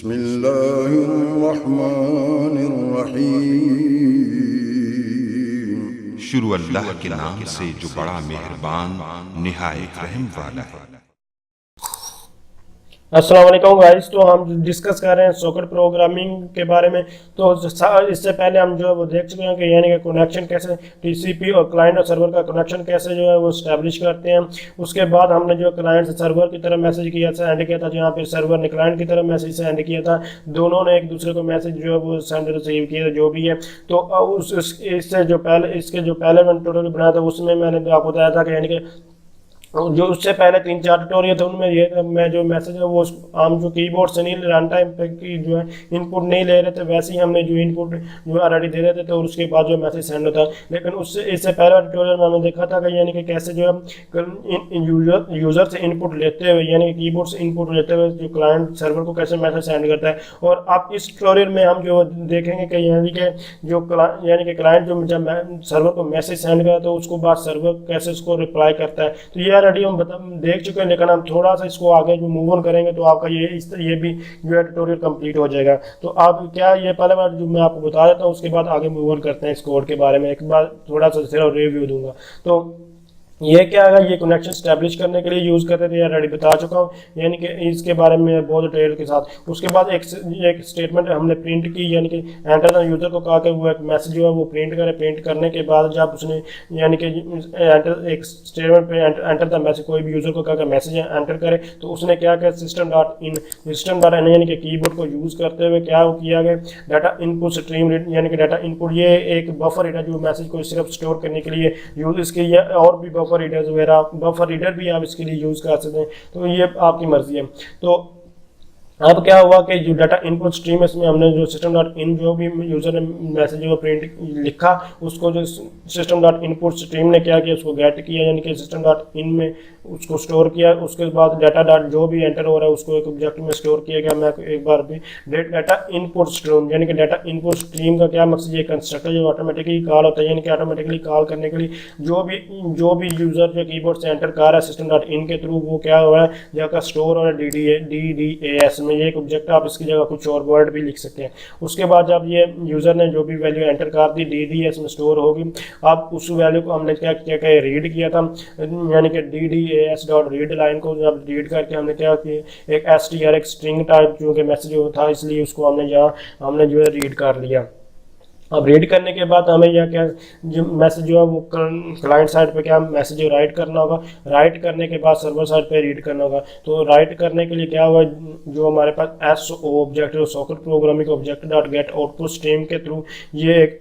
बिस्मिल्लाहिर्रहमानिर्रहीम। शुरू अल्लाह के नाम से जो बड़ा मेहरबान निहायत रहम वाला है। अस्सलाम वालेकुम गाइस। तो हम डिस्कस कर रहे हैं सॉकेट प्रोग्रामिंग के बारे में। तो इससे पहले हम जो है वो देख चुके हैं कि यानी कि कनेक्शन कैसे टीसीपी और क्लाइंट और सर्वर का कनेक्शन कैसे जो है वो स्टैब्लिश करते हैं। उसके बाद हमने जो क्लाइंट से सर्वर की तरफ मैसेज किया सेंड किया था, जहाँ पे सर्वर ने क्लाइंट की तरफ मैसेज सेंड किया था। दोनों ने एक दूसरे को मैसेज जो है वो सेंड रिसीव किया जो भी है। तो इससे जो पहले इसके जो पहले मैंने ट्यूटोरियल बनाया था उसमें मैंने आपको बताया था कि यानी कि जो उससे पहले 3-4 ट्यूटोरियल थे उनमें ये मैं जो मैसेज है वो हम जो कीबोर्ड से नहीं रन टाइम पे की जो है इनपुट नहीं ले रहे थे, वैसे ही हमने जो इनपुट जो ऑलरेडी दे देते थे और उसके बाद जो मैसेज सेंड होता। लेकिन उससे इससे पहले ट्यूटोरियल में हमने देखा था कि यानी कि कैसे जो है यूज़र से इनपुट लेते हुए यानी कि कीबोर्ड से इनपुट लेते हुए जो क्लाइंट सर्वर को कैसे मैसेज सेंड करता है। और अब इस ट्यूटोरियल में हम जो देखेंगे कि यानी कि यानी कि क्लाइंट जो जब सर्वर को मैसेज सेंड करता है तो उसको बाद सर्वर कैसे उसको रिप्लाई करता है। तो ये ऑलरेडी हम देख चुके हैं, लेकिन हम थोड़ा सा इसको आगे जो मूव ऑन करेंगे तो आपका ये भी जो है ट्यूटोरियल कंप्लीट हो जाएगा। तो आप क्या ये पहले बार जो मैं आपको बता देता हूँ, उसके बाद आगे मूव ऑन करते हैं इस कोड के बारे में। एक बार थोड़ा सा सिर्फ रिव्यू दूंगा। तो ये क्या है, ये कनेक्शन स्टैब्लिश करने के लिए यूज़ करते थे, ऑलरेडी बता चुका हूँ यानी कि इसके बारे में बहुत डिटेल के साथ। उसके बाद एक स्टेटमेंट हमने प्रिंट की, यानी कि एंटर द यूज़र को कहा कि वो एक मैसेज जो है वो प्रिंट करे। प्रिंट करने के बाद जब उसने यानी कि एंटर एक स्टेटमेंट पे एंटर द मैसेज, कोई भी यूज़र को कहा कि मैसेज एंटर करे, तो उसने क्या किया सिस्टम.इन यानी कि कीबोर्ड को यूज़ करते हुए क्या किया गया, डाटा इनपुट स्ट्रीम यानी कि डाटा इनपुट ये एक बफर है जो मैसेज को सिर्फ स्टोर करने के लिए यूज़, इसके ये और भी बफर रीडर्स वगैरह बफर रीडर भी आप इसके लिए यूज़ कर सकते हैं। तो ये आपकी मर्जी है। तो अब क्या हुआ कि जो डाटा इनपुट स्ट्रीम इसमें हमने जो सिस्टम.इन जो भी यूज़र ने मैसेज जो प्रिंट लिखा, उसको जो सिस्टम.इनपुट स्ट्रीम ने क्या किया, उसको गेट किया यानी कि सिस्टम.इन में उसको स्टोर किया। उसके बाद डाटा जो भी एंटर हो रहा है उसको एक ऑब्जेक्ट में स्टोर किया गया। मैं एक बार भी डाटा इनपुट स्ट्रीम यानी कि डाटा इनपुट स्ट्रीम का क्या मकसद, ये कंस्ट्रक्टर जो ऑटोमेटिकली कॉल होता है, यानी कि ऑटोमेटिकली कॉल करने के लिए जो भी यूज़र जो कीबोर्ड से एंटर कर रहा है सिस्टम.इन के थ्रू, वो क्या हो रहा है जाकर स्टोर हो रहा है DDAS में। ये एक ऑब्जेक्ट, आप इसकी जगह कुछ और वर्ड भी लिख सकते हैं। उसके बाद जब ये यूज़र ने जो भी वैल्यू एंटर कर दी DDAS में स्टोर होगी। अब उस वैल्यू को हमने क्या किया कि रीड किया था, यानी कि DDAS.read लाइन को जब रीड करके हमने क्या किया, एक str एक स्ट्रिंग टाइप जो कि मैसेज था, इसलिए उसको हमने जो है रीड कर लिया। अब रीड करने के बाद हमें यह क्या जो मैसेज जो है वो क्लाइंट साइड पे क्या मैसेज राइट करना होगा। राइट करने के बाद सर्वर साइड पे रीड करना होगा। तो राइट करने के लिए क्या हुआ, जो हमारे पास SO object socket programming object dot gate output stream के थ्रू ये एक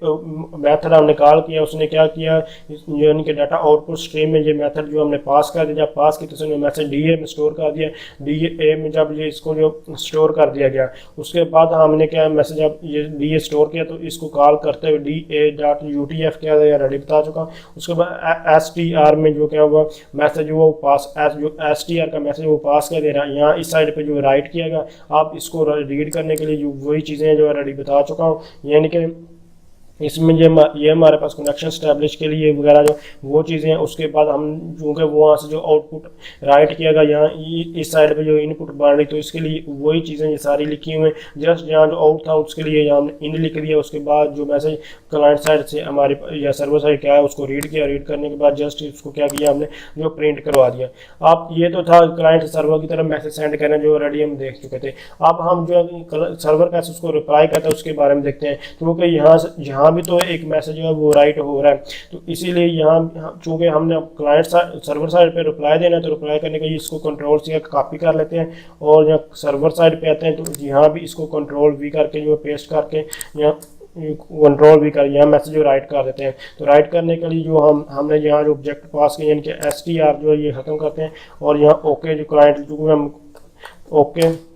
मेथड हमने कॉल किया। उसने क्या किया, यानी कि डाटा आउटपुट स्ट्रीम में ये मेथड जो हमने पास कर दिया, पास की तो उसने मैसेज DA में स्टोर कर दिया। DA में जब ये इसको जो स्टोर कर दिया गया, उसके बाद हमने क्या मैसेज अब ये DA स्टोर किया तो इसको कॉल करते हुए DA.UTF क्या है ऑलरेडी बता चुका हूँ। उसके बाद STR में जो क्या हुआ मैसेज वो पास जो STR का मैसेज वो पास कर दे रहा है। यहाँ इस साइड पे जो राइट किया गया, आप इसको रीड करने के लिए जो वही चीज़ें जो ऑलरेडी बता चुका हूँ, यानी कि इसमें ये हमारे पास कनेक्शन स्टैब्लिश के लिए वगैरह जो वो चीज़ें हैं। उसके बाद हम चूँकि वहाँ से जो आउटपुट राइट किया गया, यहाँ इस साइड पे जो इनपुट बन रही, तो इसके लिए वही चीज़ें ये सारी लिखी हुई हैं। जस्ट यहाँ जो आउट था उसके लिए यहाँ हमने इन लिख दिया। उसके बाद जो मैसेज क्लाइंट साइड से हमारे या सर्वर साइड क्या है उसको रीड किया। रीड करने के बाद जस्ट उसको क्या किया हमने जो प्रिंट करवा दिया। अब ये तो था क्लाइंट सर्वर की तरफ मैसेज सेंड करना जो ऑलरेडी हम देख चुके थे। अब हम जो सर्वर कैसे उसको रिप्लाई करते हैं उसके बारे में देखते हैं। क्योंकि यहाँ भी तो एक मैसेज है वो राइट हो रहा है, तो इसीलिए यहाँ चूँकि हमने क्लाइंट सर्वर साइड पे रिप्लाई देना है, तो रिप्लाई करने के लिए इसको कंट्रोल-C कॉपी कर लेते हैं और यहाँ सर्वर साइड पे आते हैं। तो यहाँ भी इसको कंट्रोल-V करके जो पेस्ट करके यहाँ कंट्रोल-V कर यहाँ मैसेज जो राइट कर देते हैं। तो राइट करने के लिए जो हमने यहाँ जो ऑब्जेक्ट पास किया यानी कि STR जो है ये ख़त्म करते हैं और यहाँ ओके जो क्लाइंट जो हम ओके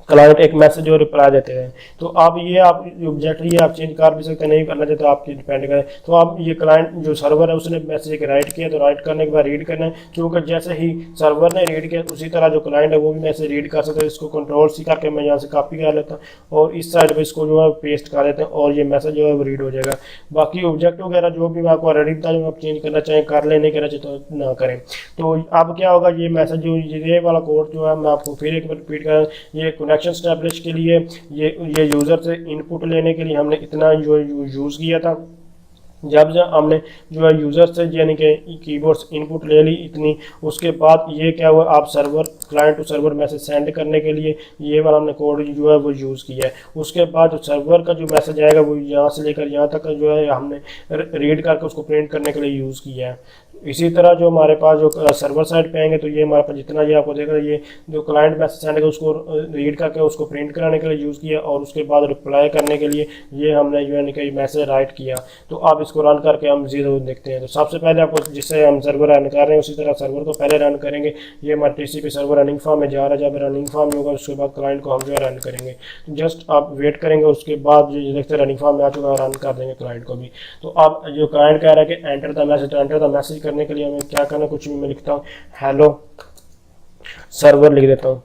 क्लाइंट एक मैसेज और रिप्लाई देते हैं। तो आप ये आप ऑब्जेक्ट ये आप चेंज कर भी सकते हैं, नहीं करना चाहते आपकी डिपेंड करें। तो आप ये क्लाइंट जो सर्वर है उसने मैसेज एक राइट किया, तो राइट करने के बाद रीड करना है। क्योंकि जैसे ही सर्वर ने रीड किया उसी तरह जो क्लाइंट है वो भी मैसेज रीड कर सकते हैं। इसको कंट्रोल-C करके मैं यहाँ से कॉपी कर लेता हूँ और इस साइड पर इसको जो है पेस्ट कर देते हैं और ये मैसेज जो है वो रीड हो जाएगा। बाकी ऑब्जेक्ट वगैरह जो भी मैं आपको ऑलरेडी बता दूँ, आप चेंज करना चाहें कर लें, नहीं करना चाहिए तो ना करें। तो अब क्या होगा, ये मैसेज जो ये वाला कोड जो है मैं आपको फिर एक बार रिपीट कर, ये कनेक्शन स्टैब्लिश के लिए ये यूज़र से इनपुट लेने के लिए हमने इतना जो यूज़ किया था। जब हमने जो है यूज़र से यानी कि कीबोर्ड से इनपुट ले ली इतनी, उसके बाद ये क्या हुआ, आप server client to server message send करने के लिए ये वाला हमने कोड जो है वो यूज़ किया है। उसके बाद जो सर्वर का जो मैसेज आएगा वो यहाँ से लेकर यहाँ तक जो है हमने रीड करके उसको प्रिंट करने के लिए यूज़ किया है। इसी तरह जो हमारे पास जो सर्वर साइड पे आएंगे तो ये हमारे पास जितना ये आपको देखा, ये जो क्लाइंट मैसेज सेंड है उसको रीड करके उसको प्रिंट कराने के लिए यूज़ किया, और उसके बाद रिप्लाई करने के लिए ये हमने जो है कि मैसेज राइट किया। तो आप इसको रन करके हम जीरो देखते हैं। तो सबसे पहले आपको जिससे हम सर्वर रन कर रहे हैं उसी तरह सर्वर को पहले रन करेंगे। ये हमारा TCP सर्वर रनिंग फॉर्म में जा रहा है। जब रनिंग फॉर्म में होगा उसके बाद क्लाइंट को हम जो है रन करेंगे। तो जस्ट आप वेट करेंगे, उसके बाद जो देखते हैं रनिंग फॉर्म में आ चुका है, रन कर देंगे क्लाइंट को भी। तो अब जो क्लाइंट कह रहा है कि एंटर द मैसेज, तो एंटर द मैसेज करने के लिए हमें क्या करना, कुछ भी मैं लिखता हूँ हेलो सर्वर लिख देता हूँ।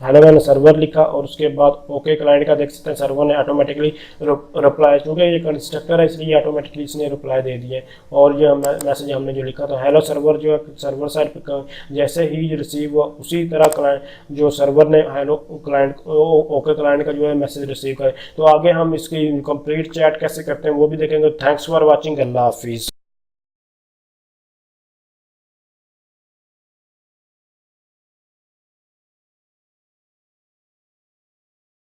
हेलो मैंने सर्वर लिखा और उसके बाद ओके क्लाइंट का देख सकते हैं सर्वर ने ऑटोमेटिकली रिप्लाई, क्योंकि ये कंस्ट्रक्टर है इसलिए ऑटोमेटिकली इसने रिप्लाई दे दिया है। और ये मैसेज हमने जो लिखा था हेलो सर्वर, जो है सर्वर साइड पे जैसे ही रिसीव हुआ उसी तरह क्लाइंट जो सर्वर ने हेलो क्लाइंट ओके क्लाइंट का जो है मैसेज रिसीव करे। तो आगे हम इसकी कंप्लीट चैट कैसे करते हैं वो भी देखेंगे। थैंक्स फॉर वॉचिंग, अल्लाह हाफिज़।